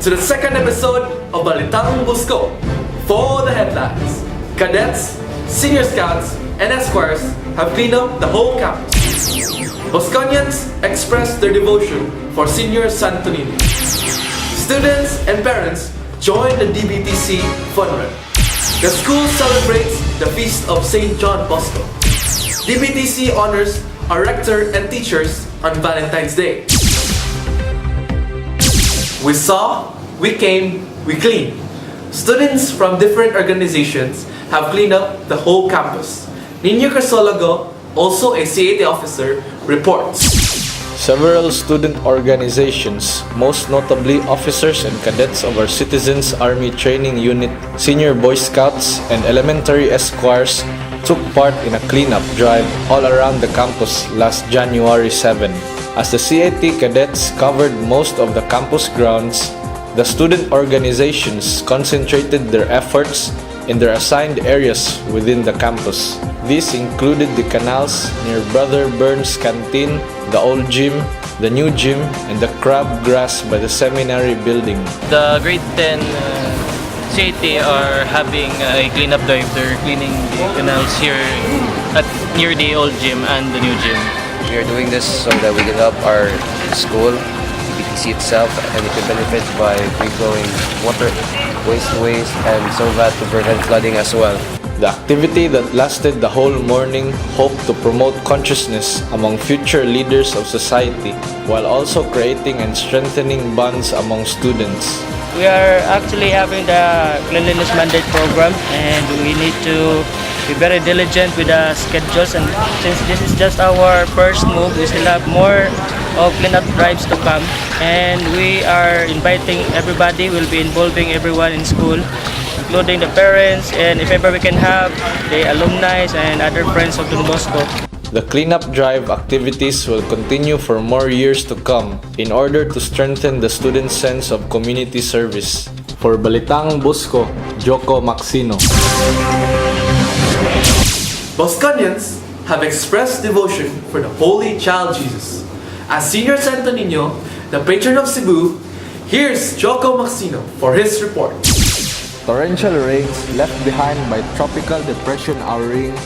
to the second episode of Balitang Bosco. For the headlines, cadets, senior scouts, and esquires have cleaned up the whole campus. Bosconians express their devotion for Senior Santo Niño. Students and parents join the DBTC Fun Fun. The school celebrates the feast of St. John Bosco. DBTC honors our rector and teachers on Valentine's Day. We saw, we came, we cleaned. Students from different organizations have cleaned up the whole campus. Niño, also a CAT officer, reports. Several student organizations, most notably officers and cadets of our Citizens Army Training Unit, Senior Boy Scouts, and elementary esquires, took part in a cleanup drive all around the campus last January 7. As the CAT cadets covered most of the campus grounds, the student organizations concentrated their efforts in their assigned areas within the campus. These included the canals near Brother Burns Canteen, the old gym, the new gym, and the crab grass by the seminary building. The grade 10 CAT are having a cleanup drive. They're cleaning the canals here near the old gym and the new gym. We are doing this so that we can help our school, DBTC itself, and it can benefit by free-flowing water, waste, and so that to prevent flooding as well. The activity that lasted the whole morning hoped to promote consciousness among future leaders of society while also creating and strengthening bonds among students. We are actually having the Cleanliness Mandate program, and we need to be very diligent with the schedules, and since this is just our first move, we still have more of cleanup drives to come, and we are inviting everybody. We'll be involving everyone in school, including the parents, and if ever we can have the alumni and other friends of Don Bosco. The cleanup drive activities will continue for more years to come in order to strengthen the students' sense of community service. For Balitang Bosco, Joko Maxino. Bosconians have expressed devotion for the Holy Child Jesus. As Senior Santo Niño, the patron of Cebu, here's Joko Maxino for his report. Torrential rains left behind by Tropical Depression Auring,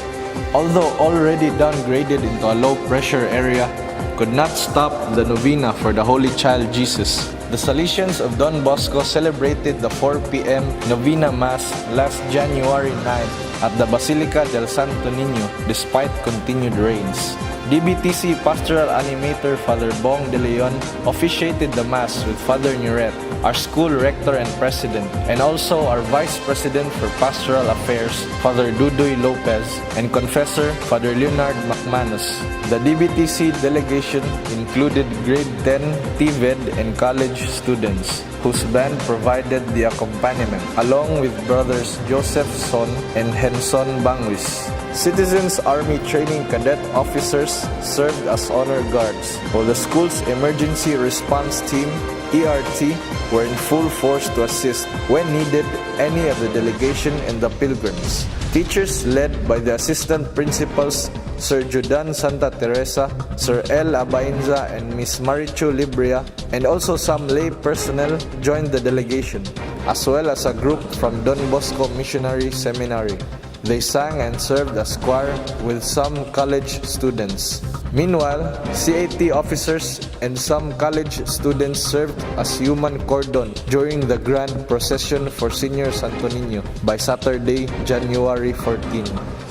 although already downgraded into a low-pressure area, could not stop the novena for the Holy Child Jesus. The Salesians of Don Bosco celebrated the 4 p.m. Novena Mass last January 9 at the Basilica del Santo Niño despite continued rains. DBTC Pastoral Animator Father Bong De Leon officiated the Mass with Father Nuret, our school rector and president, and also our Vice President for Pastoral Affairs, Father Dudoy Lopez, and Confessor, Father Leonard McManus. The DBTC delegation included grade 10 TVED and college students, whose band provided the accompaniment, along with brothers Joseph Son and Henson Banguis. Citizens Army Training Cadet officers served as honor guards, while the school's emergency response team, ERT, were in full force to assist, when needed, any of the delegation and the pilgrims. Teachers led by the assistant principals Sir Judan Santa Teresa, Sir L. Abainza, and Miss Marichu Libria, and also some lay personnel joined the delegation, as well as a group from Don Bosco Missionary Seminary. They sang and served as choir with some college students. Meanwhile, CAT officers and some college students served as human cordon during the grand procession for Senior Santo Niño by Saturday, January 14.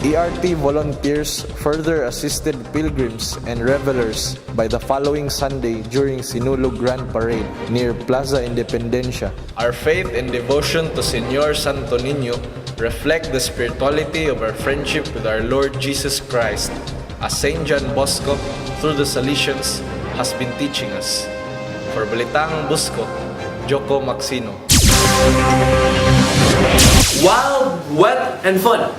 ERT volunteers further assisted pilgrims and revelers by the following Sunday during Sinulog Grand Parade near Plaza Independencia. Our faith and devotion to Senior Santo Niño reflect the spirituality of our friendship with our Lord Jesus Christ, as St. John Bosco, through the Salesians, has been teaching us. For Balitang Bosco, Joko Maxino. Wild, wet, and fun.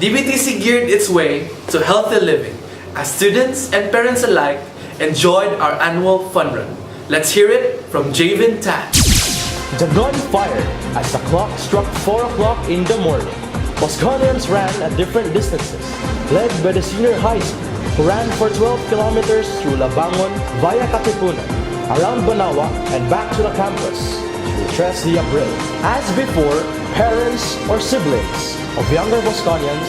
DBTC geared its way to healthy living as students and parents alike enjoyed our annual fun run. Let's hear it from Javin Tan. The gun fired as the clock struck 4 o'clock in the morning. Bosconians ran at different distances, led by the senior high school, who ran for 12 kilometers through Labangon via Katipunan, around Banawa, and back to the campus. will dress the upgrade. As before, parents or siblings of younger Bosconians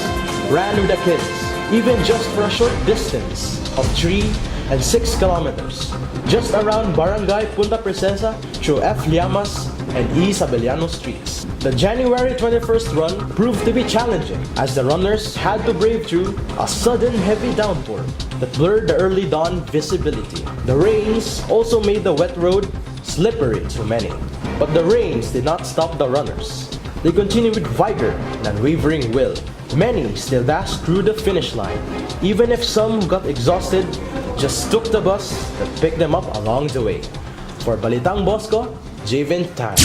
ran with the kids, even just for a short distance of 3 and 6 kilometers, just around Barangay Punta Princesa through F. Llamas and E. Sabeliano streets. The January 21st run proved to be challenging as the runners had to brave through a sudden heavy downpour that blurred the early dawn visibility. The rains also made the wet road slippery to many. But the rains did not stop the runners. They continued with vigor and unwavering will. Many still dashed through the finish line, even if some who got exhausted just took the bus that picked them up along the way. For Balitang Bosco, Javin time.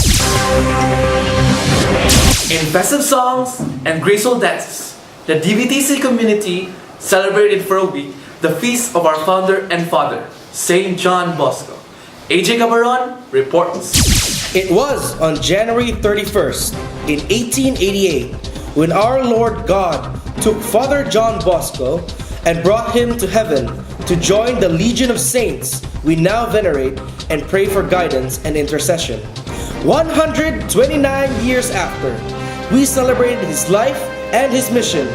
In festive songs and graceful dances, the DBTC community celebrated for a week the feast of our founder and father, Saint John Bosco. AJ Cabaron reports. It was on January 31st in 1888 when our Lord God took Father John Bosco and brought him to heaven to join the legion of saints we now venerate and pray for guidance and intercession. 129 years after, we celebrated his life and his mission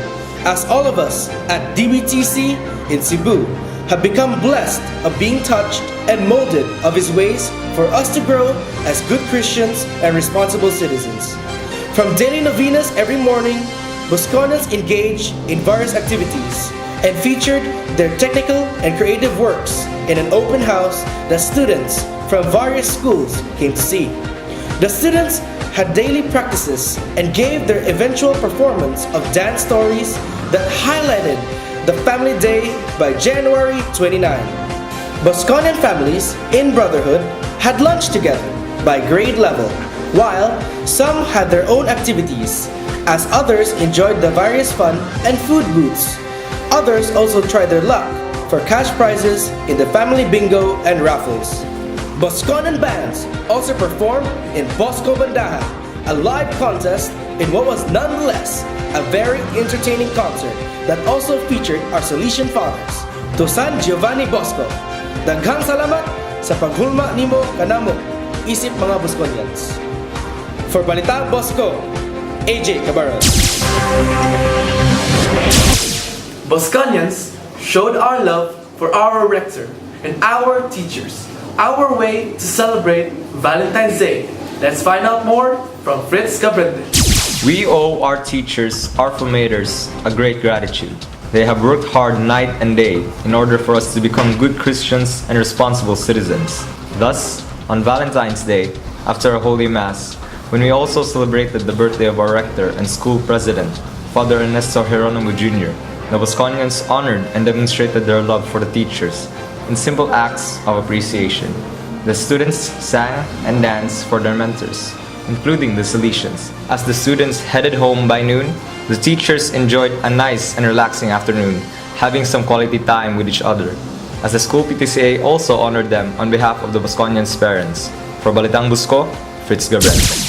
as all of us at DBTC in Cebu have become blessed of being touched and molded of his ways for us to grow as good Christians and responsible citizens. From daily novenas every morning, Bosconians engaged in various activities and featured their technical and creative works in an open house that students from various schools came to see. The students had daily practices and gave their eventual performance of dance stories that highlighted the family day by January 29. Bosconian families in brotherhood had lunch together by grade level, while some had their own activities, as others enjoyed the various fun and food booths. Others also tried their luck for cash prizes in the family bingo and raffles. Bosconian bands also performed in Bosco Bandahan, a live contest in what was nonetheless a very entertaining concert that also featured our Salesian fathers. To San Giovanni Bosco, daghang salamat sa paghulma nimo kanamo, isip mga Bosconians. For Balitang Bosco, AJ Cabaron. Bosconians showed our love for our rector and our teachers, our way to celebrate Valentine's Day. Let's find out more from Fritz Gabrende. We owe our teachers, our formators, a great gratitude. They have worked hard night and day in order for us to become good Christians and responsible citizens. Thus, on Valentine's Day, after a Holy Mass, when we also celebrated the birthday of our rector and school president, Father Ernesto Geronimo Jr., the Bosconians honored and demonstrated their love for the teachers in simple acts of appreciation. The students sang and danced for their mentors, including the Salesians. As the students headed home by noon, the teachers enjoyed a nice and relaxing afternoon, having some quality time with each other, as the school PTCA also honored them on behalf of the Bosconians' parents. For Balitang Bosco, Fritz Gabrende.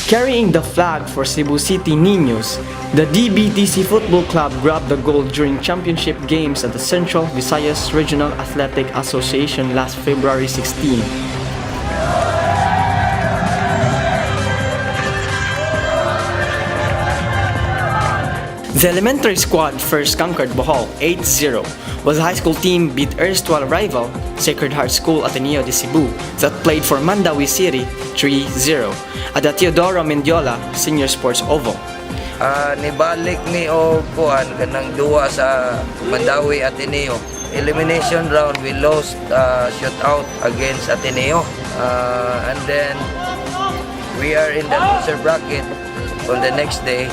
Carrying the flag for Cebu City Niños, the DBTC Football Club grabbed the gold during championship games at the Central Visayas Regional Athletic Association last February 16. The elementary squad first conquered Bohol 8-0, while the high school team beat erstwhile rival Sacred Heart School Ateneo de Cebu that played for Mandawi City 3-0 at the Teodoro Mendiola Senior Sports Oval. Nibalik ni o kuan kanang duwa sa Mandawi Ateneo. Elimination round, we lost shootout against Ateneo, and then we are in the loser bracket. On the next day,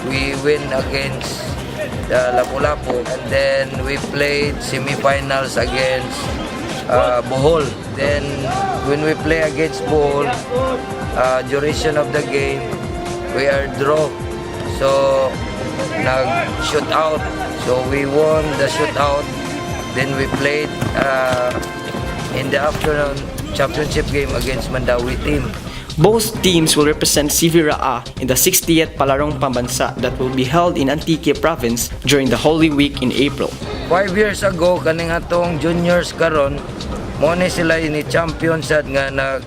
we win against Lapu-Lapu, and then we played semifinals against Bohol. Then when we play against Bohol, duration of the game, we are draw. So nag-shootout. So we won the shootout. Then we played in the afternoon championship game against Mandawi team. Both teams will represent CVRAA in the 60th Palarong Pambansa that will be held in Antique Province during the Holy Week in April. 5 years ago, kaning atong juniors karon, Mo ni sila ini champion sad nga nag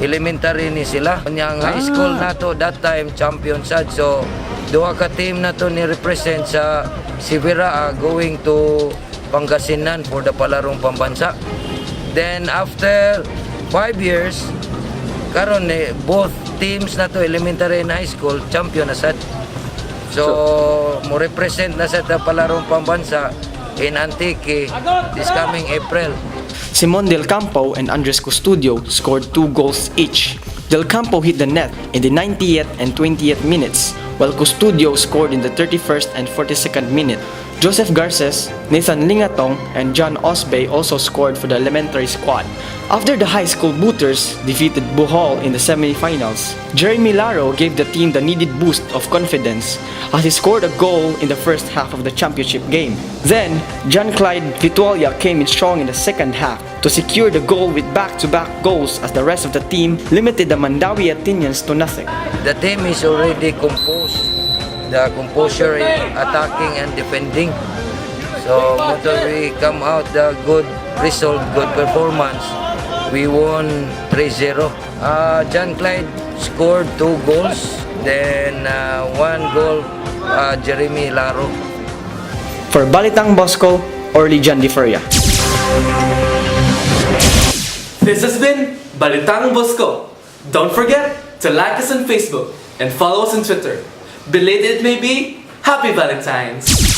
elementary ni sila. Yang high school nato that time champion sad. So duha ka team na to ni represent sa CVRAA going to Pangasinan for the palarong pambansa. Then after 5 years, karon both teams na to elementary and high school champion na sad. So mo represent na sa palarong pambansa in Antique this coming April. Simon Del Campo and Andres Custodio scored 2 goals each. Del Campo hit the net in the 90th and 20th minutes, while Custodio scored in the 31st and 42nd minute. Joseph Garces, Nathan Lingatong, and John Osbey also scored for the elementary squad. After the high school Booters defeated Bohol in the semi-finals, Jeremy Laro gave the team the needed boost of confidence as he scored a goal in the first half of the championship game. Then, John Clyde Vitualia came in strong in the second half to secure the goal with back-to-back goals as the rest of the team limited the Mandawi Athenians to nothing. The team is already composed. The composure in attacking and defending. So, after we come out the good result, good performance, we won 3-0. John Clyde scored 2 goals, then 1 goal, Jeremy Laro. For Balitang Bosco, Orly John Di Feria. This has been Balitang Bosco. Don't forget to like us on Facebook and follow us on Twitter. Belated it may be, Happy Valentine's!